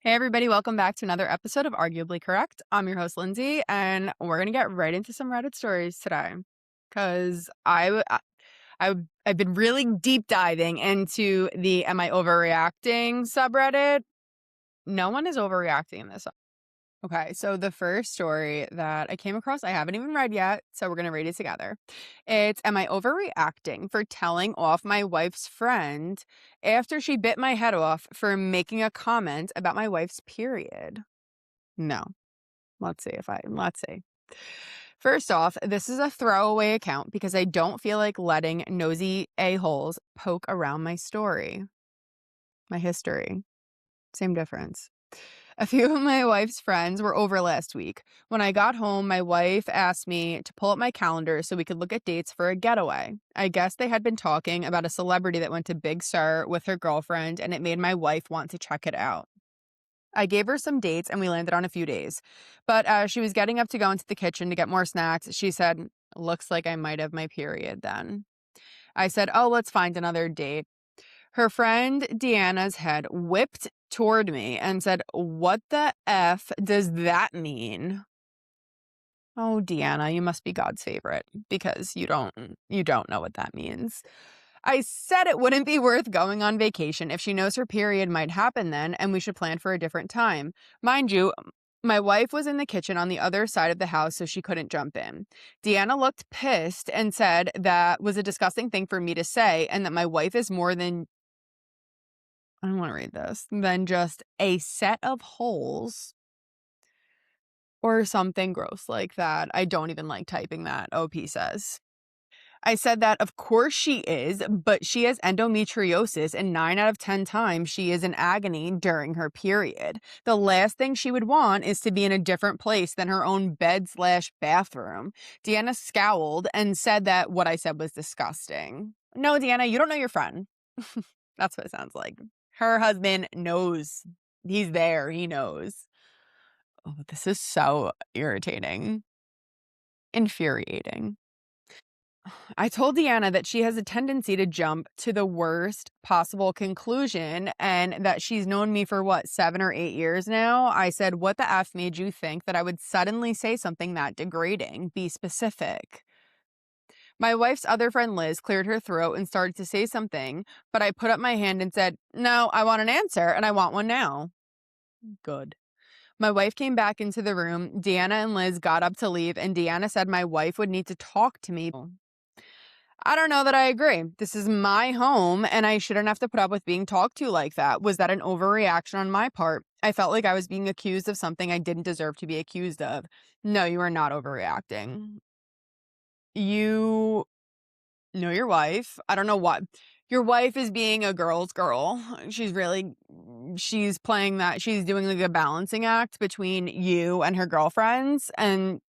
Hey, everybody, welcome back to another episode of Arguably Correct. I'm your host, Lindsay, and we're going to get right into some Reddit stories today. Because I've been really deep diving into the Am I Overreacting subreddit. No one is overreacting in this. Okay, so the first story that I came across, I haven't even read yet, so we're going to read it together. It's Am I Overreacting for telling off my wife's friend after she bit my head off for making a comment about my wife's period? No. Let's see. First off, this is a throwaway account because I don't feel like letting nosy a-holes poke around my story, my history. Same difference. A few of my wife's friends were over last week. When I got home, my wife asked me to pull up my calendar so we could look at dates for a getaway. I guess they had been talking about a celebrity that went to Big Sur with her girlfriend, and it made my wife want to check it out. I gave her some dates and we landed on a few days. But as she was getting up to go into the kitchen to get more snacks, she said, "Looks like I might have my period then." I said, "Oh, let's find another date." Her friend Deanna's head whipped toward me and said, "What the F does that mean?" Oh, Deanna, you must be God's favorite because you don't know what that means. I said it wouldn't be worth going on vacation if she knows her period might happen then and we should plan for a different time. Mind you, my wife was in the kitchen on the other side of the house, so she couldn't jump in. Deanna looked pissed and said that was a disgusting thing for me to say and that my wife is more than, I don't want to read this, than just a set of holes or something gross like that. I don't even like typing that, OP says. I said that of course she is, but she has endometriosis and 9 out of 10 times she is in agony during her period. The last thing she would want is to be in a different place than her own bed/bathroom. Deanna scowled and said that what I said was disgusting. No, Deanna, you don't know your friend. That's what it sounds like. Her husband knows. He's there. He knows. Oh, this is so irritating. Infuriating. I told Deanna that she has a tendency to jump to the worst possible conclusion and that she's known me for what, 7 or 8 years now. I said, "What the F made you think that I would suddenly say something that degrading? Be specific." My wife's other friend Liz cleared her throat and started to say something, but I put up my hand and said, "No, I want an answer and I want one now." Good. My wife came back into the room. Deanna and Liz got up to leave, and Deanna said my wife would need to talk to me. I don't know that I agree. This is my home, and I shouldn't have to put up with being talked to like that. Was that an overreaction on my part? I felt like I was being accused of something I didn't deserve to be accused of. No, you are not overreacting. You know your wife. I don't know what. Your wife is being a girl's girl. She's playing that. She's doing like a balancing act between you and her girlfriends. And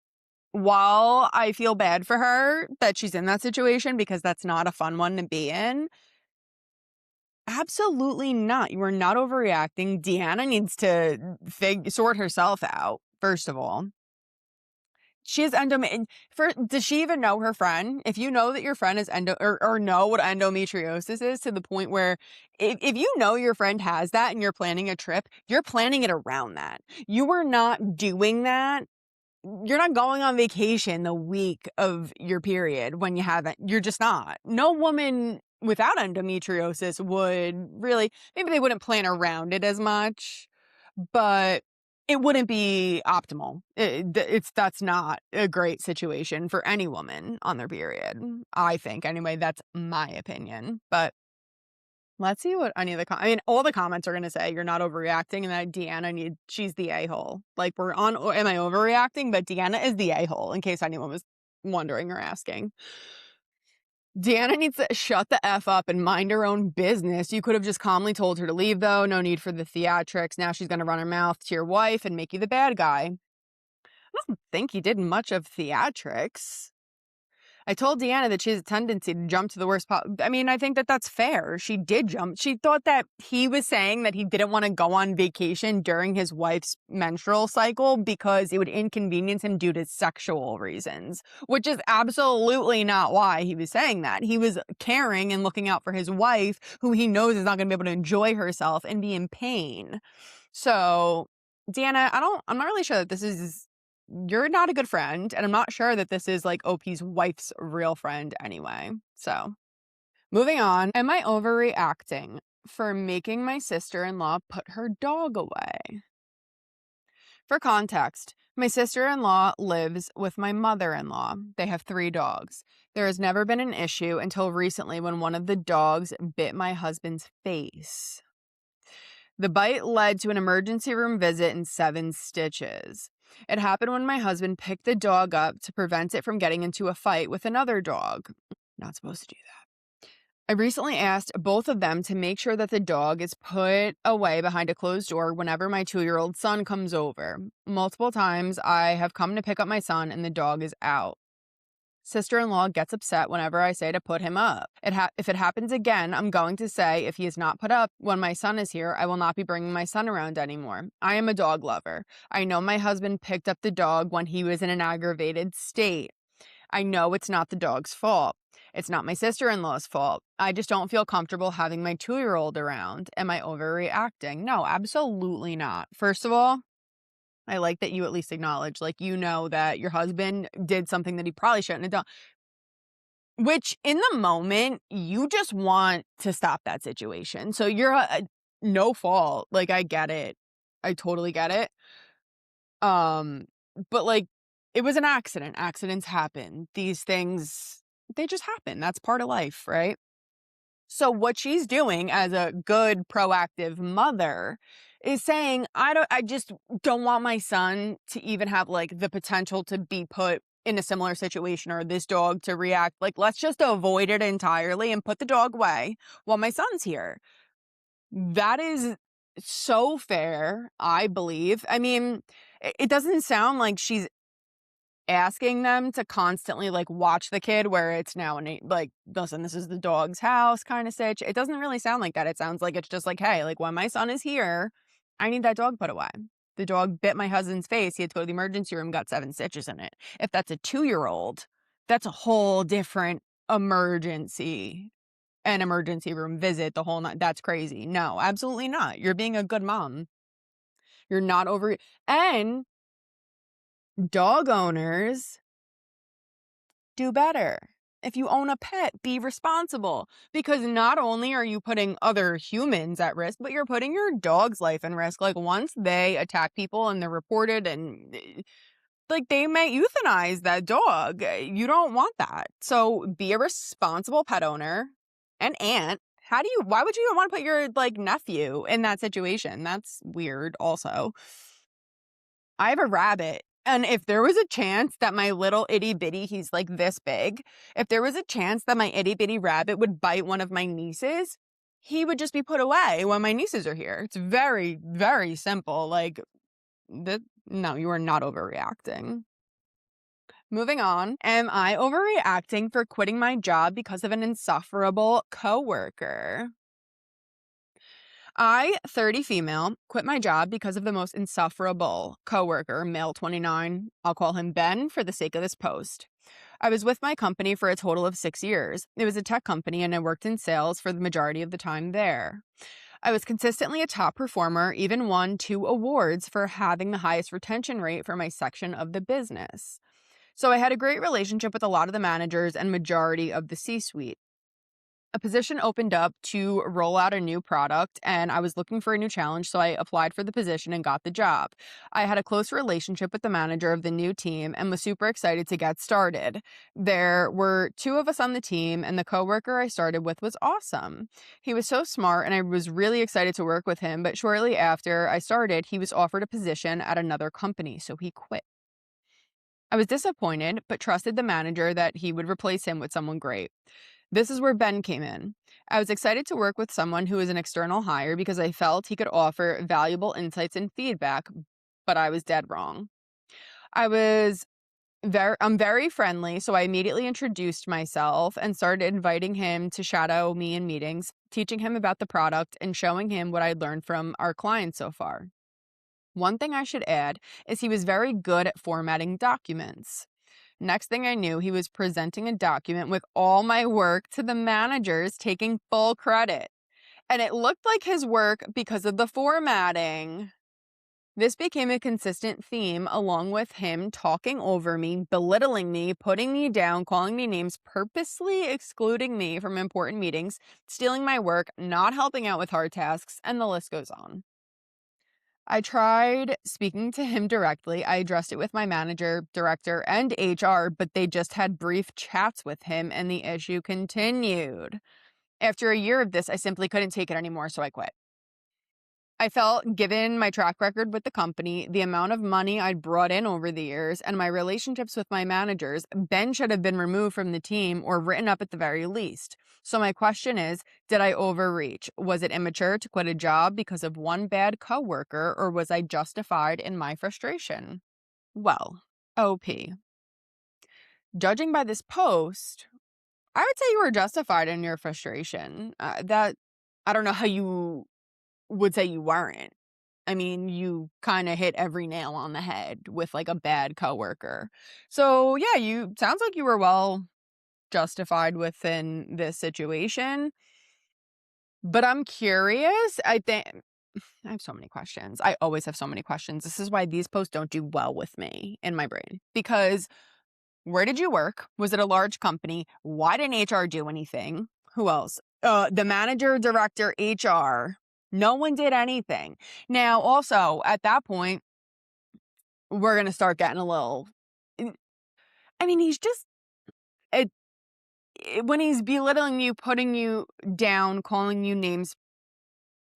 while I feel bad for her that she's in that situation because that's not a fun one to be in, absolutely not. You are not overreacting. Deanna needs to sort herself out, first of all. She has does she even know her friend? If you know that your friend is or know what endometriosis is to the point where if you know your friend has that and you're planning a trip, you're planning it around that. You are not doing that. You're not going on vacation the week of your period when you haven't. You're just not. No woman without endometriosis would really, maybe they wouldn't plan around it as much, but it wouldn't be optimal. That's not a great situation for any woman on their period. I think anyway, that's my opinion, but let's see what any of I mean, all the comments are going to say you're not overreacting and that she's the a-hole. Like we're on, am I overreacting? But Deanna is the a-hole in case anyone was wondering or asking. Deanna needs to shut the F up and mind her own business. You could have just calmly told her to leave though. No need for the theatrics. Now she's going to run her mouth to your wife and make you the bad guy. I don't think he did much of theatrics. I told Deanna that she has a tendency to jump to the worst I mean, I think that that's fair. She did jump. She thought that he was saying that he didn't want to go on vacation during his wife's menstrual cycle because it would inconvenience him due to sexual reasons, which is absolutely not why he was saying that. He was caring and looking out for his wife, who he knows is not going to be able to enjoy herself and be in pain. So, Deanna, I'm not really sure that this is you're not a good friend, and I'm not sure that this is like OP's wife's real friend anyway. So, moving on. Am I overreacting for making my sister-in-law put her dog away? For context, my sister-in-law lives with my mother-in-law. They have 3 dogs. There has never been an issue until recently when one of the dogs bit my husband's face. The bite led to an emergency room visit and 7 stitches. It happened when my husband picked the dog up to prevent it from getting into a fight with another dog. Not supposed to do that. I recently asked both of them to make sure that the dog is put away behind a closed door whenever my 2-year-old son comes over. Multiple times I have come to pick up my son and the dog is out. Sister-in-law gets upset whenever I say to put him up. If it happens again, I'm going to say if he is not put up when my son is here, I will not be bringing my son around anymore. I am a dog lover. I know my husband picked up the dog when he was in an aggravated state. I know it's not the dog's fault. It's not my sister-in-law's fault. I just don't feel comfortable having my 2-year-old around. Am I overreacting? No, absolutely not. First of all, I like that you at least acknowledge, like, you know that your husband did something that he probably shouldn't have done. Which, in the moment, you just want to stop that situation. So you're no fault. Like, I get it. I totally get it. But like, it was an accident. Accidents happen. These things, they just happen. That's part of life, right? So what she's doing as a good proactive mother is saying, I just don't want my son to even have like the potential to be put in a similar situation or this dog to react. Like, let's just avoid it entirely and put the dog away while my son's here. That is so fair, I believe. I mean, it doesn't sound like she's asking them to constantly like watch the kid where it's now like, listen, this is the dog's house kind of sitch. It doesn't really sound like that. It sounds like it's just like, hey, like when my son is here, I need that dog put away. The dog bit my husband's face. He had to go to the emergency room, got 7 stitches in it. If that's a 2-year-old, that's a whole different emergency, an emergency room visit, the whole night. That's crazy. No, absolutely not. You're being a good mom. You're not over. And dog owners, do better. If you own a pet, be responsible, because not only are you putting other humans at risk, but you're putting your dog's life in risk. Like, once they attack people and they're reported and like, they may euthanize that dog. You don't want that. So be a responsible pet owner and aunt. Why would you even want to put your like nephew in that situation? That's weird also. I have a rabbit. And if there was a chance that my little itty bitty, he's like this big, if there was a chance that my itty bitty rabbit would bite one of my nieces, he would just be put away when my nieces are here. It's very, very simple. Like, no, you are not overreacting. Moving on. Am I overreacting for quitting my job because of an insufferable coworker? I, 30 female, quit my job because of the most insufferable coworker, male 29. I'll call him Ben for the sake of this post. I was with my company for a total of 6 years. It was a tech company and I worked in sales for the majority of the time there. I was consistently a top performer, even won 2 awards for having the highest retention rate for my section of the business. So I had a great relationship with a lot of the managers and majority of the C-suite. A position opened up to roll out a new product, and I was looking for a new challenge, so I applied for the position and got the job. I had a close relationship with the manager of the new team and was super excited to get started. There were 2 of us on the team, and the coworker I started with was awesome. He was so smart, and I was really excited to work with him, but shortly after I started, he was offered a position at another company, so he quit. I was disappointed, but trusted the manager that he would replace him with someone great. This is where Ben came in. I was excited to work with someone who was an external hire because I felt he could offer valuable insights and feedback, but I was dead wrong. I was I'm very friendly, so I immediately introduced myself and started inviting him to shadow me in meetings, teaching him about the product and showing him what I'd learned from our clients so far. One thing I should add is he was very good at formatting documents. Next thing I knew, he was presenting a document with all my work to the managers, taking full credit. And it looked like his work because of the formatting. This became a consistent theme, along with him talking over me, belittling me, putting me down, calling me names, purposely excluding me from important meetings, stealing my work, not helping out with hard tasks, and the list goes on. I tried speaking to him directly. I addressed it with my manager, director, and HR, but they just had brief chats with him, and the issue continued. After a year of this, I simply couldn't take it anymore, so I quit. I felt, given my track record with the company, the amount of money I'd brought in over the years, and my relationships with my managers, Ben should have been removed from the team or written up at the very least. So my question is, did I overreach? Was it immature to quit a job because of one bad coworker, or was I justified in my frustration? Well, OP. Judging by this post, I would say you were justified in your frustration. I don't know how you would say you weren't. I mean, you kind of hit every nail on the head with like a bad coworker. So yeah, you sounds like you were well justified within this situation. But I'm curious. I have so many questions. I always have so many questions. This is why these posts don't do well with me in my brain. Because where did you work? Was it a large company? Why didn't HR do anything? Who else? The manager, director, HR. No one did anything. Now, also, at that point, we're going to start getting a little. I mean, he's just. When he's belittling you, putting you down, calling you names,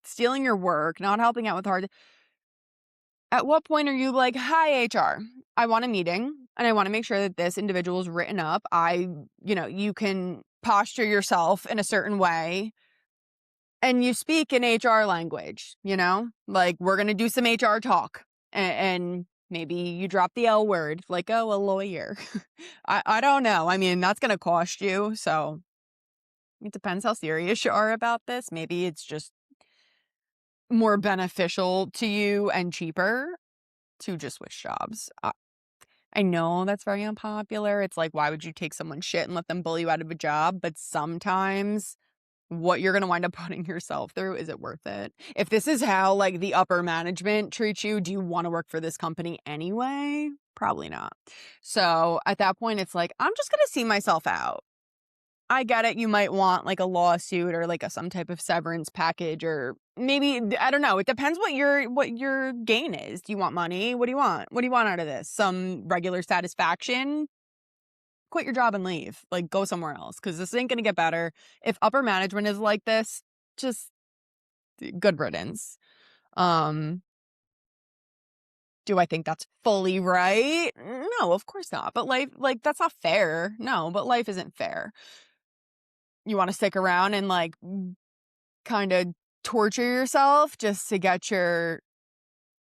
stealing your work, not helping out with hard. At what point are you like, hi, HR, I want a meeting and I want to make sure that this individual is written up. You can posture yourself in a certain way and you speak in HR language, like we're going to do some HR talk and maybe you drop the L word like, oh, a lawyer. I don't know. I mean, that's going to cost you. So it depends how serious you are about this. Maybe it's just more beneficial to you and cheaper to just switch jobs. I know that's very unpopular. It's like, why would you take someone's shit and let them bully you out of a job? But sometimes what you're going to wind up putting yourself through, is it worth it? If this is how like the upper management treats you, do you want to work for this company anyway? Probably not. So at that point, it's like, I'm just going to see myself out. I get it. You might want like a lawsuit or like some type of severance package, or maybe, I don't know. It depends what your gain is. Do you want money? What do you want? What do you want out of this? Some regular satisfaction? Quit your job and leave. Like go somewhere else, because this ain't going to get better. If upper management is like this, just good riddance. Do I think that's fully right? No, of course not. But life, like that's not fair. No, but life isn't fair. You want to stick around and like kind of torture yourself just to get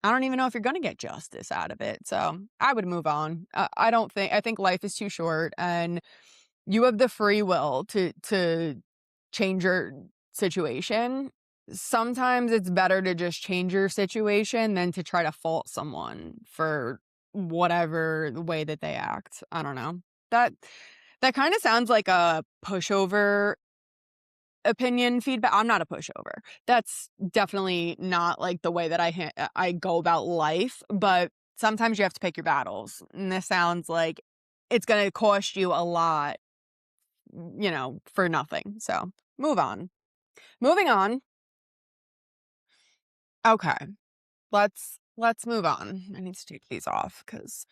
I don't even know if you're going to get justice out of it. So I would move on. I think life is too short and you have the free will to change your situation. Sometimes it's better to just change your situation than to try to fault someone for whatever the way that they act. I don't know. That kind of sounds like a pushover opinion feedback. I'm not a pushover. That's definitely not like the way that I go about life, but sometimes you have to pick your battles. And this sounds like it's going to cost you a lot, for nothing. So, move on. Moving on. Okay. Let's move on. I need to take these off cuz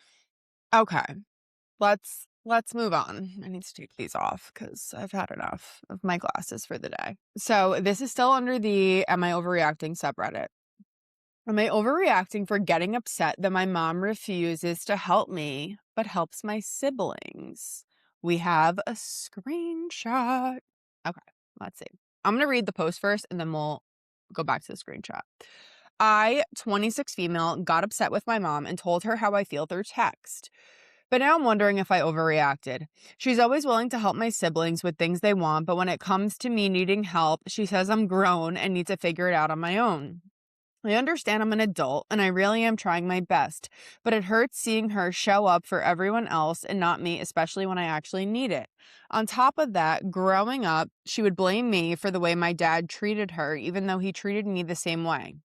okay. Let's move on. I need to take these off because I've had enough of my glasses for the day. So this is still under the Am I Overreacting subreddit. Am I overreacting for getting upset that my mom refuses to help me, but helps my siblings? We have a screenshot. Okay, let's see. I'm going to read the post first and then we'll go back to the screenshot. I, 26 female, got upset with my mom and told her how I feel through text. But now I'm wondering if I overreacted. She's always willing to help my siblings with things they want, but when it comes to me needing help, she says I'm grown and need to figure it out on my own. I understand I'm an adult and I really am trying my best, but it hurts seeing her show up for everyone else and not me, especially when I actually need it. On top of that, growing up, she would blame me for the way my dad treated her, even though he treated me the same way.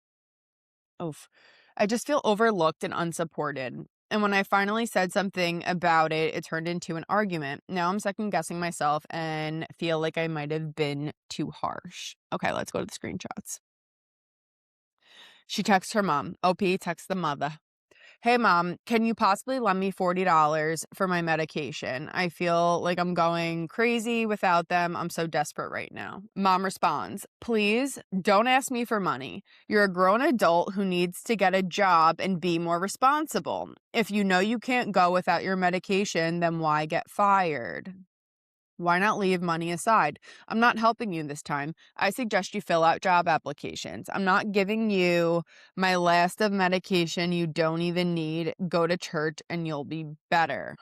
Oof. I just feel overlooked and unsupported. And when I finally said something about it, it turned into an argument. Now I'm second guessing myself and feel like I might have been too harsh. Okay, let's go to the screenshots. She texts her mom. OP texts the mother. Hey mom, can you possibly lend me $40 for my medication? I feel like I'm going crazy without them. I'm so desperate right now. Mom responds, please don't ask me for money. You're a grown adult who needs to get a job and be more responsible. If you know you can't go without your medication, then why get fired? Why not leave money aside? I'm not helping you this time. I suggest you fill out job applications. I'm not giving you my last of medication you don't even need. Go to church and you'll be better.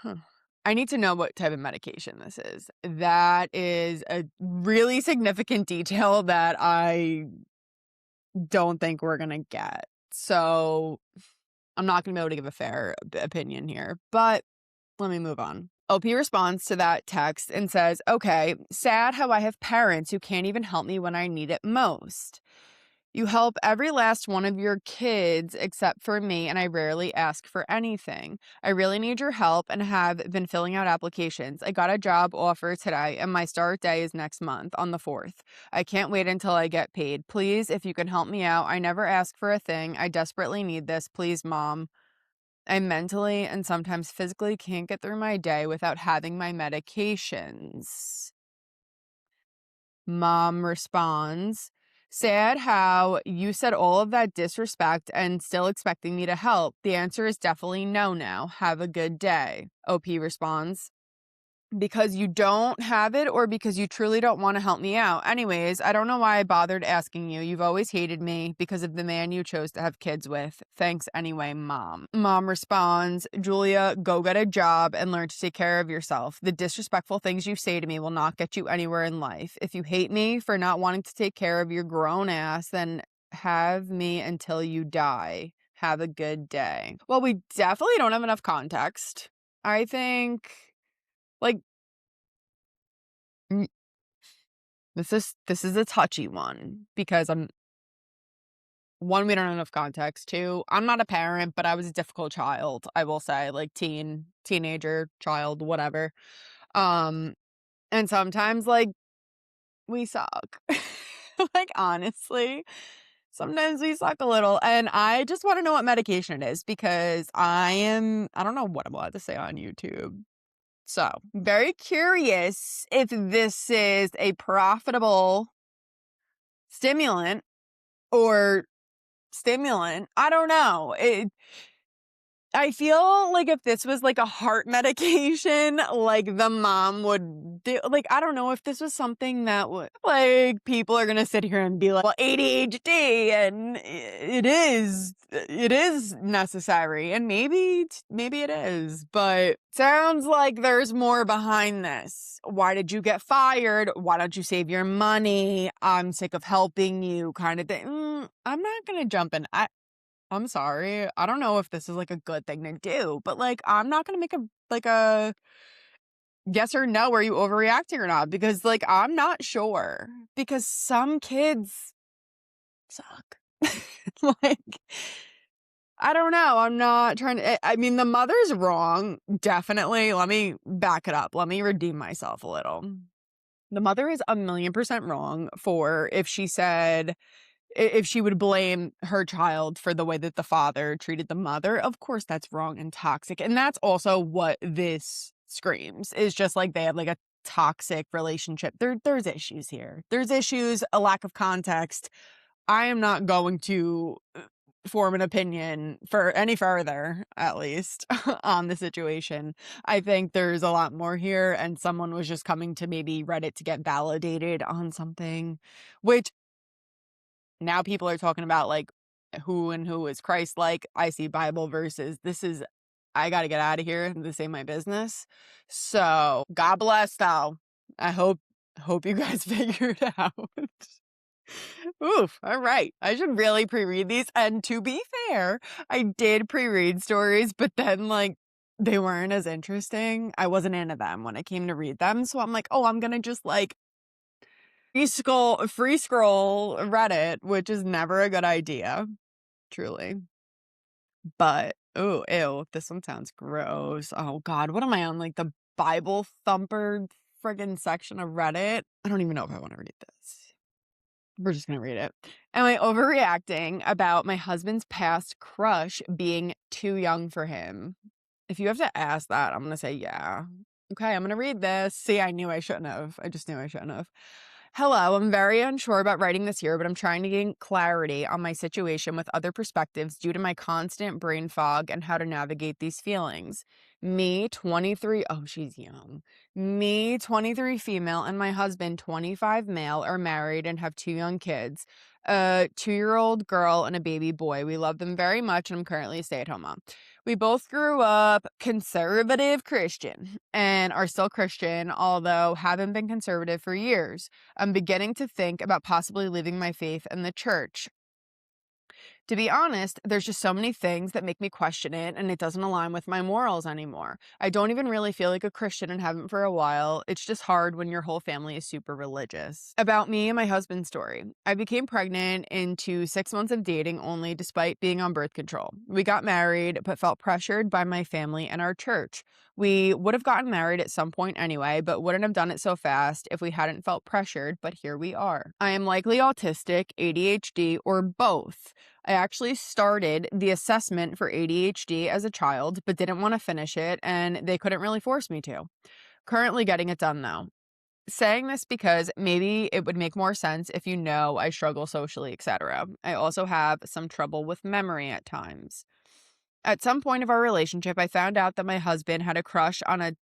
I need to know what type of medication this is. That is a really significant detail that I don't think we're going to get. So I'm not going to be able to give a fair opinion here, but let me move on. OP responds to that text and says, okay, sad how I have parents who can't even help me when I need it most. You help every last one of your kids except for me, and I rarely ask for anything. I really need your help and have been filling out applications. I got a job offer today, and my start day is next month on the 4th. I can't wait until I get paid. Please, if you can help me out, I never ask for a thing. I desperately need this. Please, mom. I mentally and sometimes physically can't get through my day without having my medications. Mom responds, sad how you said all of that disrespect and still expecting me to help. The answer is definitely no now. Have a good day. OP responds, because you don't have it or because you truly don't want to help me out. Anyways, I don't know why I bothered asking you. You've always hated me because of the man you chose to have kids with. Thanks anyway, mom. Mom responds, Julia, go get a job and learn to take care of yourself. The disrespectful things you say to me will not get you anywhere in life. If you hate me for not wanting to take care of your grown ass, then have me until you die. Have a good day. Well, we definitely don't have enough context. I think, like, Mm, this is a touchy one because we don't have enough context. Two, I'm not a parent, but I was a difficult child, I will say, like teenager, child, whatever. Um, and sometimes like we suck. Like honestly, sometimes we suck a little. And I just want to know what medication it is because I don't know what I'm allowed to say on YouTube. So, very curious if this is a profitable stimulant or stimulant. I don't know. I feel like if this was like a heart medication, like the mom would do, like, I don't know if this was something that would, like, people are going to sit here and be like, well, ADHD, and it is necessary. And maybe it is, but sounds like there's more behind this. Why did you get fired? Why don't you save your money? I'm sick of helping you kind of thing. I'm not going to jump in. I'm sorry. I don't know if this is like a good thing to do, but like I'm not gonna make a yes or no, are you overreacting or not? Because like I'm not sure. Because some kids suck. Like I don't know. I'm not trying to I mean the mother's wrong, definitely. Let me back it up. Let me redeem myself a little. The mother is 1,000,000% wrong for if she said if she would blame her child for the way that the father treated the mother. Of course that's wrong and toxic. And that's also what this screams, is just like they have like a toxic relationship. There's issues here. There's issues, a lack of context. I am not going to form an opinion for any further, at least, on the situation. I think there's a lot more here, and someone was just coming to maybe Reddit to get validated on something, which now people are talking about like who and who is Christ like. I see Bible verses. This is I gotta get out of here. This ain't my business. So God bless though. I hope you guys figure it out. Oof. All right. I should really pre-read these. And to be fair, I did pre-read stories, but then like they weren't as interesting. I wasn't into them when I came to read them. So I'm like, oh, I'm gonna just like free scroll Reddit, which is never a good idea, truly. But oh, ew, this one sounds gross. Oh God, what am I on? Like the Bible thumper friggin' section of Reddit? I don't even know if I want to read this. We're just gonna read it. Am I overreacting about my husband's past crush being too young for him? If you have to ask that, I'm gonna say yeah. Okay, I'm gonna read this. See, I knew I shouldn't have. I just knew I shouldn't have. Hello, I'm very unsure about writing this year, but I'm trying to gain clarity on my situation with other perspectives due to my constant brain fog and how to navigate these feelings. Me, 23, oh, she's young. Me, 23 female, and my husband, 25 male, are married and have 2 young kids, a 2-year-old girl and a baby boy. We love them very much, and I'm currently a stay-at-home mom. We both grew up conservative Christian and are still Christian, although haven't been conservative for years. I'm beginning to think about possibly leaving my faith in the church. To be honest, there's just so many things that make me question it, and it doesn't align with my morals anymore. I don't even really feel like a Christian and haven't for a while. It's just hard when your whole family is super religious. About me and my husband's story. I became pregnant into 6 months of dating only despite being on birth control. We got married, but felt pressured by my family and our church. We would have gotten married at some point anyway, but wouldn't have done it so fast if we hadn't felt pressured, but here we are. I am likely autistic, ADHD, or both. I actually started the assessment for ADHD as a child, but didn't want to finish it, and they couldn't really force me to. Currently getting it done though. Saying this because maybe it would make more sense if you know I struggle socially, etc. I also have some trouble with memory at times. At some point of our relationship, I found out that my husband had a crush on a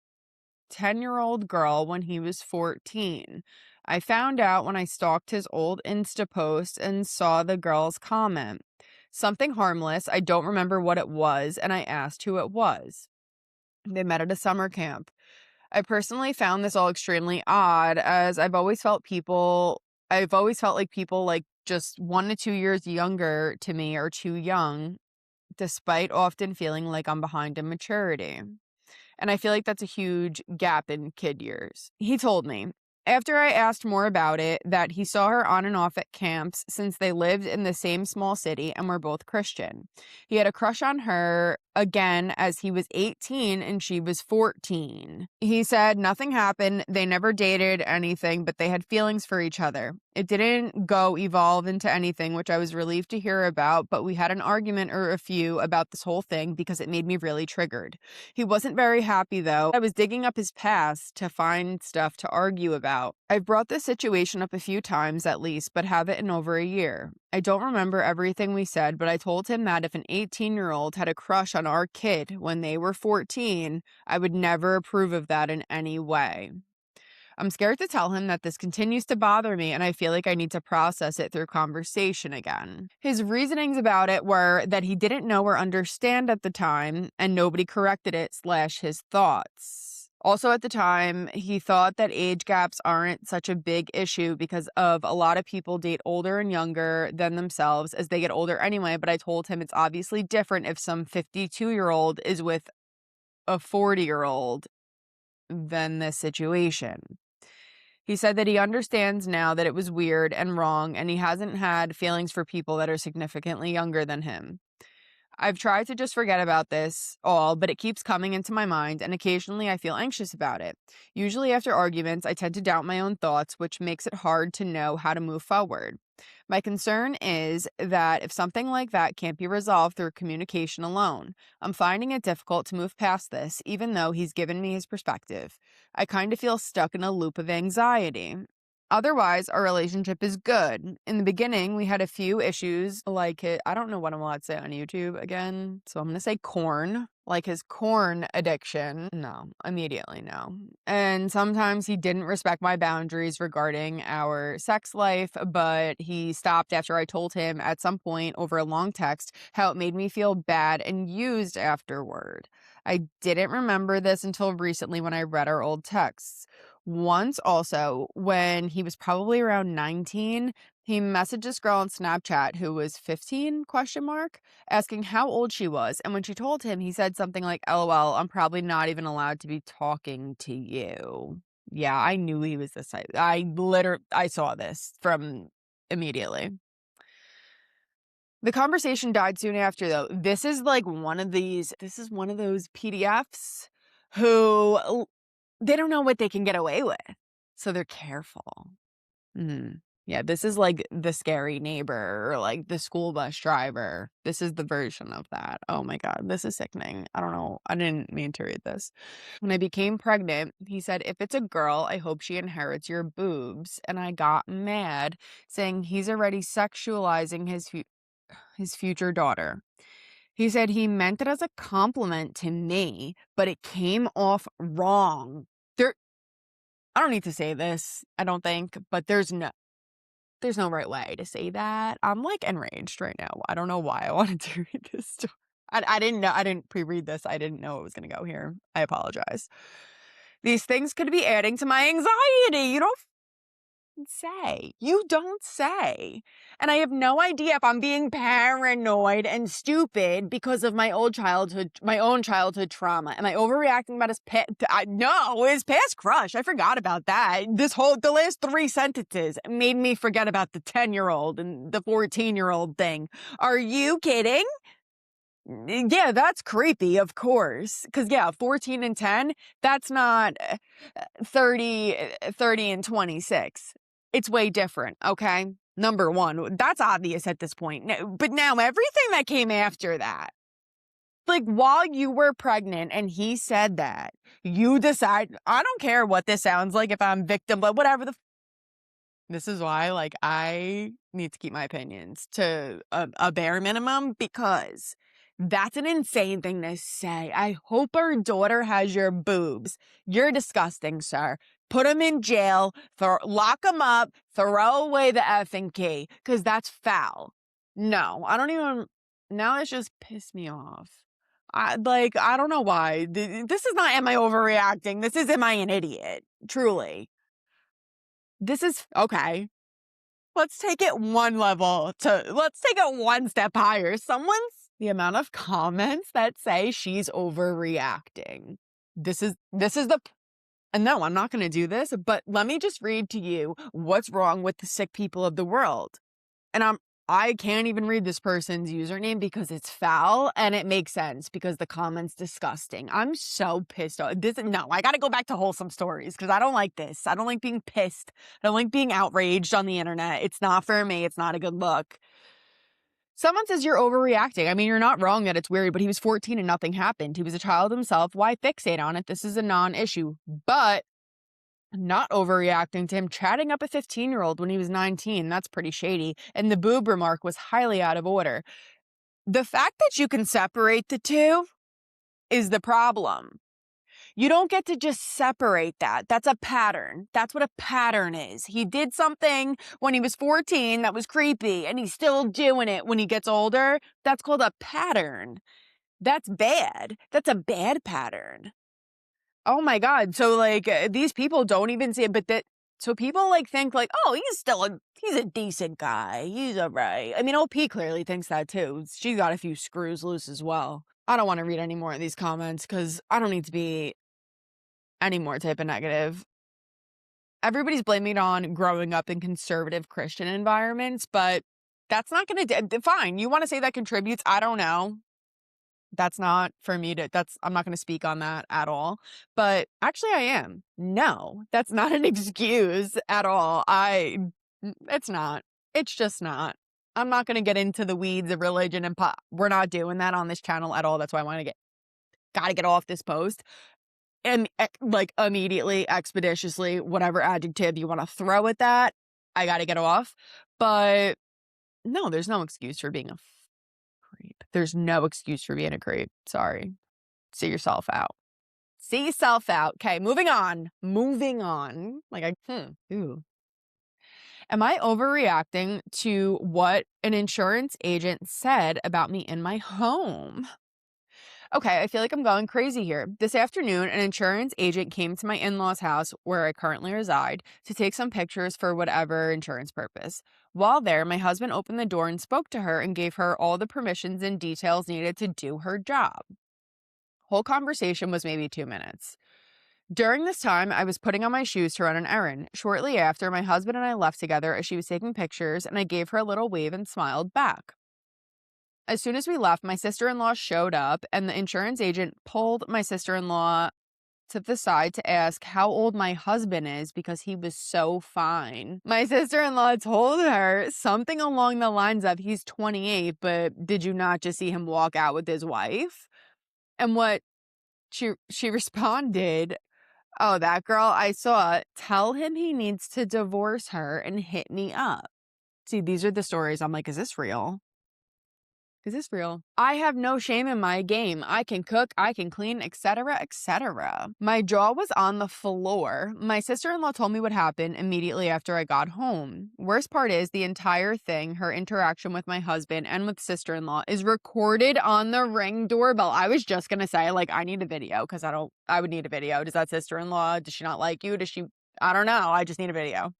10-year-old girl when he was 14. I found out when I stalked his old Insta post and saw the girl's comment. Something harmless, I don't remember what it was, and I asked who it was. They met at a summer camp. I personally found this all extremely odd, as I've always felt like people like just 1 to 2 years younger to me are too young, despite often feeling like I'm behind in maturity. And I feel like that's a huge gap in kid years. He told me, after I asked more about it, that he saw her on and off at camps since they lived in the same small city and were both Christian. He had a crush on her again as he was 18 and she was 14. He said nothing happened. They never dated anything, but they had feelings for each other. It didn't evolve into anything, which I was relieved to hear about, but we had an argument or a few about this whole thing because it made me really triggered. He wasn't very happy though. I was digging up his past to find stuff to argue about. I've brought this situation up a few times at least, but have it in over a year. I don't remember everything we said, but I told him that if an 18-year-old had a crush on our kid when they were 14, I would never approve of that in any way. I'm scared to tell him that this continues to bother me and I feel like I need to process it through conversation again. His reasonings about it were that he didn't know or understand at the time and nobody corrected it / his thoughts. Also at the time, he thought that age gaps aren't such a big issue because of a lot of people date older and younger than themselves as they get older anyway, but I told him it's obviously different if some 52-year-old is with a 40-year-old than this situation. He said that he understands now that it was weird and wrong, and he hasn't had feelings for people that are significantly younger than him. I've tried to just forget about this all, but it keeps coming into my mind, and occasionally I feel anxious about it. Usually after arguments, I tend to doubt my own thoughts, which makes it hard to know how to move forward. My concern is that if something like that can't be resolved through communication alone, I'm finding it difficult to move past this, even though he's given me his perspective. I kind of feel stuck in a loop of anxiety. Otherwise, our relationship is good. In the beginning, we had a few issues like it. I don't know what I'm allowed to say on YouTube again, so I'm going to say corn, like his corn addiction. No, immediately no. And sometimes he didn't respect my boundaries regarding our sex life, but he stopped after I told him at some point over a long text how it made me feel bad and used afterward. I didn't remember this until recently when I read our old texts. Once also, when he was probably around 19, he messaged this girl on Snapchat who was 15 question mark, asking how old she was. And when she told him, he said something like, LOL, I'm probably not even allowed to be talking to you. Yeah, I knew he was this type. I saw this from immediately. The conversation died soon after, though. This is one of those PDFs who they don't know what they can get away with, so they're careful. Yeah, this is like the scary neighbor or like the school bus driver. This is the version of that. Oh my God, this is sickening. I don't know. I didn't mean to read this. When I became pregnant, he said, if it's a girl, I hope she inherits your boobs. And I got mad, saying he's already sexualizing his future daughter. He said he meant it as a compliment to me, but it came off wrong. I don't need to say this, I don't think, but there's no right way to say that. I'm like enraged right now. I don't know why I wanted to read this story. I didn't know. I didn't pre-read this. I didn't know it was going to go here. I apologize. These things could be adding to my anxiety. You don't say. And I have no idea if I'm being paranoid and stupid because of my own childhood trauma. Am I overreacting about his no, his past crush. I forgot about that. The last 3 sentences made me forget about the 10-year-old and the 14-year-old thing. Are you kidding? Yeah, that's creepy, of course. Because, 14 and 10, that's not 30 and 26. It's way different, okay? Number one, that's obvious at this point. But now everything that came after that, like while you were pregnant and he said that, you decide, I don't care what this sounds like if I'm victim, but whatever this is why, I need to keep my opinions to a bare minimum because that's an insane thing to say. I hope our daughter has your boobs. You're disgusting, sir. Put him in jail, lock him up, throw away the effing key, because that's foul. No, I don't even, now it's just pissed me off. I don't know why. This is not, am I overreacting? This is, am I an idiot? Truly. This is, okay. Let's take it let's take it one step higher. The amount of comments that say she's overreacting. And no, I'm not going to do this, but let me just read to you what's wrong with the sick people of the world. And I can't even read this person's username because it's foul and it makes sense because the comment's disgusting. I'm so pissed off. I got to go back to wholesome stories because I don't like this. I don't like being pissed. I don't like being outraged on the internet. It's not for me. It's not a good look. Someone says you're overreacting. I mean, you're not wrong that it's weird, but he was 14 and nothing happened. He was a child himself. Why fixate on it? This is a non-issue. But not overreacting to him chatting up a 15-year-old when he was 19. That's pretty shady. And the boob remark was highly out of order. The fact that you can separate the two is the problem. You don't get to just separate that. That's a pattern. That's what a pattern is. He did something when he was 14 that was creepy, and he's still doing it when he gets older. That's called a pattern. That's bad. That's a bad pattern. Oh my God. So these people don't even see it, so people think oh, he's a decent guy. He's all right. I mean, OP clearly thinks that too. She's got a few screws loose as well. I don't want to read any more of these comments because I don't need to be any more type of negative. Everybody's blaming it on growing up in conservative Christian environments, but that's not going to, fine. You want to say that contributes? I don't know. That's not for me I'm not going to speak on that at all. But actually I am. No, that's not an excuse at all. It's not. It's just not. I'm not going to get into the weeds of religion and we're not doing that on this channel at all. That's why I gotta get off this post. And immediately, expeditiously, whatever adjective you want to throw at that, I gotta get off. But no, there's no excuse for being a creep. There's no excuse for being a creep. Sorry. See yourself out. See yourself out. Okay, moving on. Ooh. Am I overreacting to what an insurance agent said about me in my home? Okay, I feel like I'm going crazy here. This afternoon, an insurance agent came to my in law's house where I currently reside to take some pictures for whatever insurance purpose. While there, my husband opened the door and spoke to her and gave her all the permissions and details needed to do her job. Whole conversation was maybe 2 minutes. During this time, I was putting on my shoes to run an errand. Shortly after, my husband and I left together as she was taking pictures, and I gave her a little wave and smiled back. As soon as we left, my sister-in-law showed up, and the insurance agent pulled my sister-in-law to the side to ask how old my husband is because he was so fine. My sister-in-law told her something along the lines of, he's 28, but did you not just see him walk out with his wife? And what she responded, oh, that girl I saw, tell him he needs to divorce her and hit me up. See, these are the stories. I'm like, is this real? Is this real? I have no shame in my game. I can cook, I can clean, etc., etc. My jaw was on the floor. My sister-in-law told me what happened immediately after I got home. Worst part is the entire thing, her interaction with my husband and with sister-in-law, is recorded on the Ring doorbell. I was just gonna say, like, I need a video because I would need a video. Does that sister-in-law, does she not like you? I don't know. I just need a video.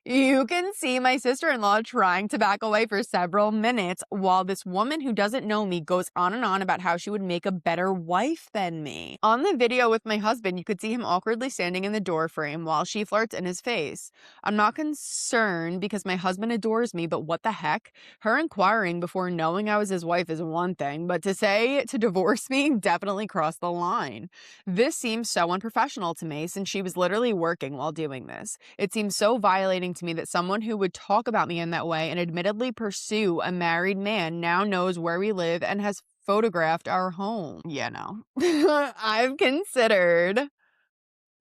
You can see my sister-in-law trying to back away for several minutes while this woman who doesn't know me goes on and on about how she would make a better wife than me. On the video with my husband, you could see him awkwardly standing in the door frame while she flirts in his face. I'm not concerned because my husband adores me, but what the heck? Her inquiring before knowing I was his wife is one thing, but to say to divorce me definitely crossed the line. This seems so unprofessional to me since she was literally working while doing this. It seems so violating to me that someone who would talk about me in that way and admittedly pursue a married man now knows where we live and has photographed our home. Yeah, no. I've considered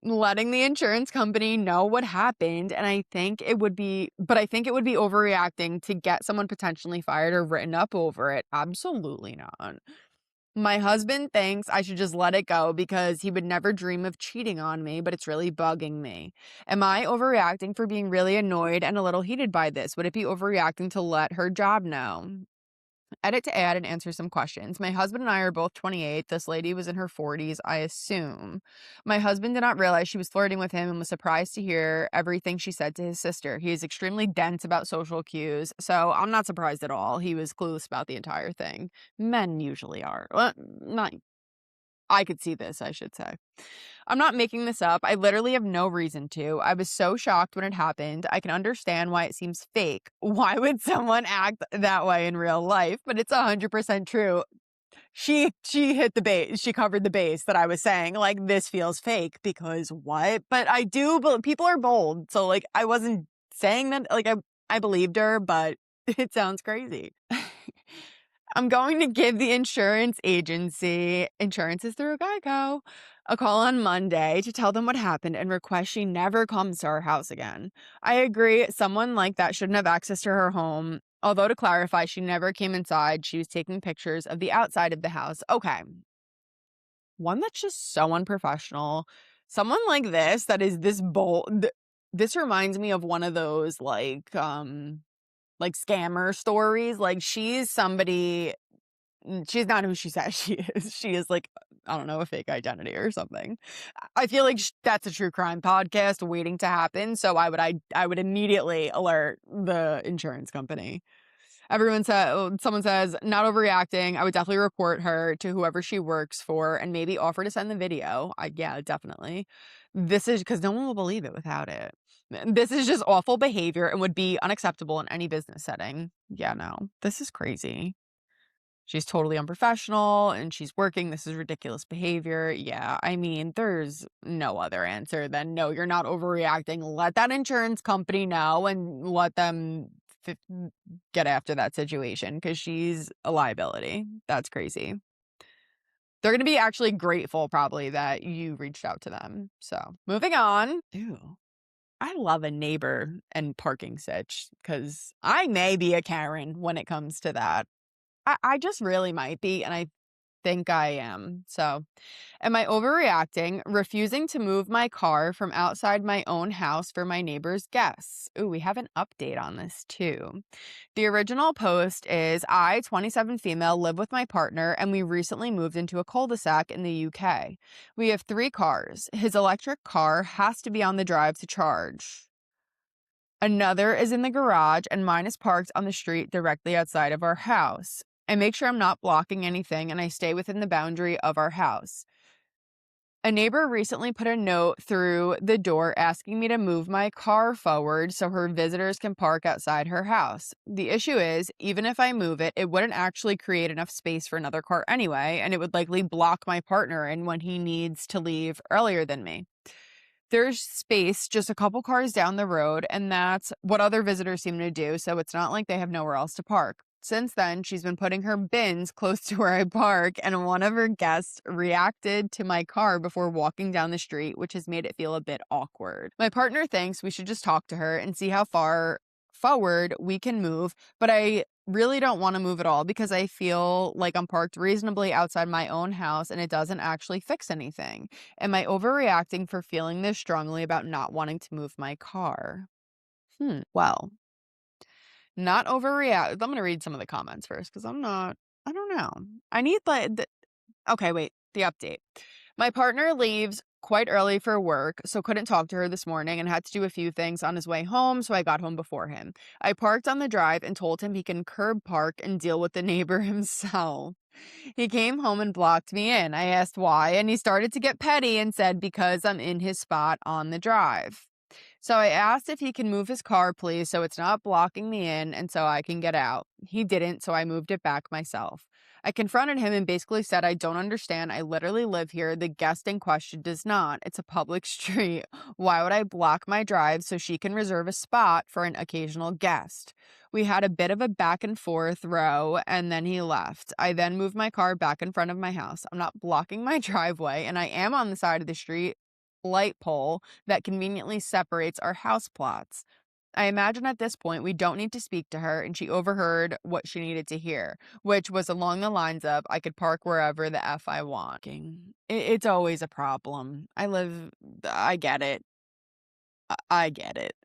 letting the insurance company know what happened, and I think it would be overreacting to get someone potentially fired or written up over it. Absolutely not. My husband thinks I should just let it go because he would never dream of cheating on me, but it's really bugging me. Am I overreacting for being really annoyed and a little heated by this? Would it be overreacting to let her job know? Edit to add and answer some questions. My husband and I are both 28. This lady was in her 40s, I assume. My husband did not realize she was flirting with him and was surprised to hear everything she said to his sister. He is extremely dense about social cues, so I'm not surprised at all. He was clueless about the entire thing. Men usually are. Well, not I could see this, I should say. I'm not making this up. I literally have no reason to. I was so shocked when it happened. I can understand why it seems fake. Why would someone act that way in real life? But it's 100% true. She hit the base. She covered the base that I was saying. Like, this feels fake because what? But I do. But people are bold, so like I wasn't saying that. Like I believed her, but it sounds crazy. I'm going to give the insurance agency, insurance is through Geico, a call on Monday to tell them what happened and request she never comes to our house again. I agree, someone like that shouldn't have access to her home. Although, to clarify, she never came inside. She was taking pictures of the outside of the house. Okay. One that's just so unprofessional. Someone like this that is this bold. This reminds me of one of those like scammer stories. Like, she's somebody, she's not who she says she is. She is like, I don't know, a fake identity or something. I feel like that's a true crime podcast waiting to happen. So I would immediately alert the insurance company. Someone says, not overreacting. I would definitely report her to whoever she works for and maybe offer to send the video. Yeah, definitely. This is because no one will believe it without it. This is just awful behavior and would be unacceptable in any business setting. Yeah, no, this is crazy. She's totally unprofessional and she's working. This is ridiculous behavior. Yeah, I mean, there's no other answer than no, you're not overreacting. Let that insurance company know and let them get after that situation because she's a liability. That's crazy. They're going to be actually grateful probably that you reached out to them. So moving on. Ew. I love a neighbor and parking sitch because I may be a Karen when it comes to that. I just really might be. And think I am. So, am I overreacting? Refusing to move my car from outside my own house for my neighbor's guests. Ooh, we have an update on this too. The original post is I, 27 female, live with my partner and we recently moved into a cul-de-sac in the UK. We have 3 cars. His electric car has to be on the drive to charge. Another is in the garage, and mine is parked on the street directly outside of our house. I make sure I'm not blocking anything and I stay within the boundary of our house. A neighbor recently put a note through the door asking me to move my car forward so her visitors can park outside her house. The issue is, even if I move it, it wouldn't actually create enough space for another car anyway, and it would likely block my partner in when he needs to leave earlier than me. There's space just a couple cars down the road, and that's what other visitors seem to do, so it's not like they have nowhere else to park. Since then, she's been putting her bins close to where I park, and one of her guests reacted to my car before walking down the street, which has made it feel a bit awkward. My partner thinks we should just talk to her and see how far forward we can move, but I really don't want to move at all because I feel like I'm parked reasonably outside my own house and it doesn't actually fix anything. Am I overreacting for feeling this strongly about not wanting to move my car? Well, not overreact. I'm gonna read some of the comments first because I don't know. I need okay, wait, the update. My partner leaves quite early for work, so couldn't talk to her this morning and had to do a few things on his way home, so I got home before him. I parked on the drive and told him he can curb park and deal with the neighbor himself. He came home and blocked me in. I asked why, and he started to get petty and said because I'm in his spot on the drive. So I asked if he can move his car, please, so it's not blocking me in and so I can get out. He didn't, so I moved it back myself. I confronted him and basically said, I don't understand. I literally live here. The guest in question does not. It's a public street. Why would I block my drive so she can reserve a spot for an occasional guest? We had a bit of a back and forth row and then he left. I then moved my car back in front of my house. I'm not blocking my driveway and I am on the side of the street light pole that conveniently separates our house plots. I imagine at this point we don't need to speak to her and she overheard what she needed to hear, which was along the lines of I could park wherever the F I want. It's always a problem. I get it. I get it.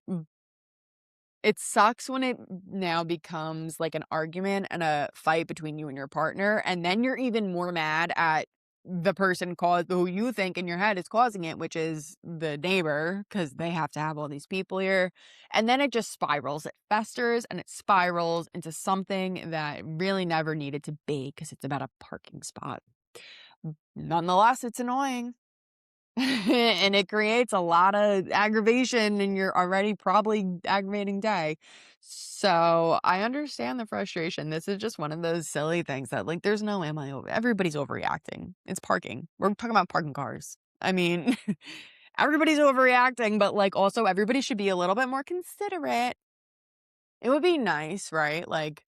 It sucks when it now becomes like an argument and a fight between you and your partner, and then you're even more mad at the person who you think in your head is causing it, which is the neighbor, because they have to have all these people here. And then it just spirals. It festers and it spirals into something that really never needed to be because it's about a parking spot. Nonetheless, it's annoying. And it creates a lot of aggravation in your already probably aggravating day. So I understand the frustration. This is just one of those silly things that like there's no am I over everybody's overreacting. It's parking. We're talking about parking cars. I mean, everybody's overreacting, but like also everybody should be a little bit more considerate. It would be nice, right? Like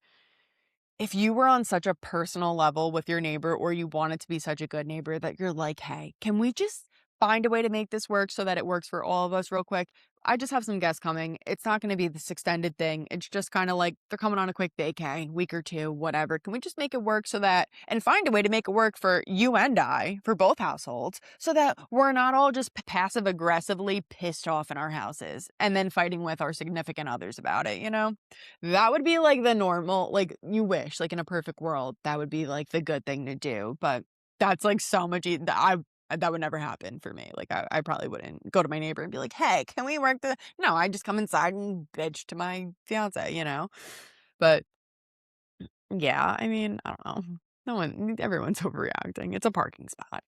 if you were on such a personal level with your neighbor or you wanted to be such a good neighbor that you're like, "Hey, can we just find a way to make this work so that it works for all of us real quick? I just have some guests coming. It's not gonna be this extended thing. It's just kinda like they're coming on a quick vacay, week or 2, whatever. Can we just make it work so that and find a way to make it work for you and I, for both households, so that we're not all just passive aggressively pissed off in our houses and then fighting with our significant others about it, you know?" That would be, like, the normal like, you wish, like, in a perfect world, that would be, like, the good thing to do, but that's, like, so much that would never happen for me, like, I probably wouldn't go to my neighbor and be like, "Hey, can we work the" No, I just come inside and bitch to my fiancé, you know? But, yeah, I mean, I don't know. Everyone's overreacting, it's a parking spot.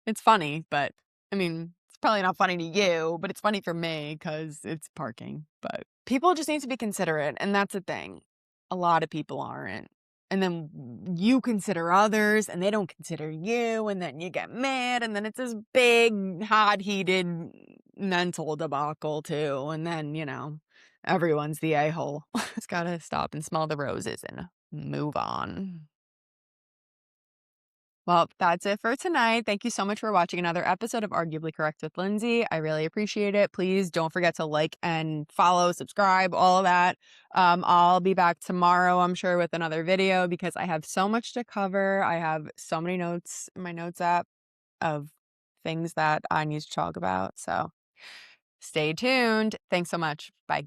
It's funny, but, I mean, it's probably not funny to you, but it's funny for me because it's parking, but people just need to be considerate, and that's the thing. A lot of people aren't. And then you consider others, and they don't consider you, and then you get mad, and then it's this big, hot-heated mental debacle too, and then, everyone's the a-hole. Just gotta stop and smell the roses and move on. Well, that's it for tonight. Thank you so much for watching another episode of Arguably Correct with Lindsay. I really appreciate it. Please don't forget to like and follow, subscribe, all of that. I'll be back tomorrow, I'm sure, with another video because I have so much to cover. I have so many notes in my notes app of things that I need to talk about. So stay tuned. Thanks so much. Bye.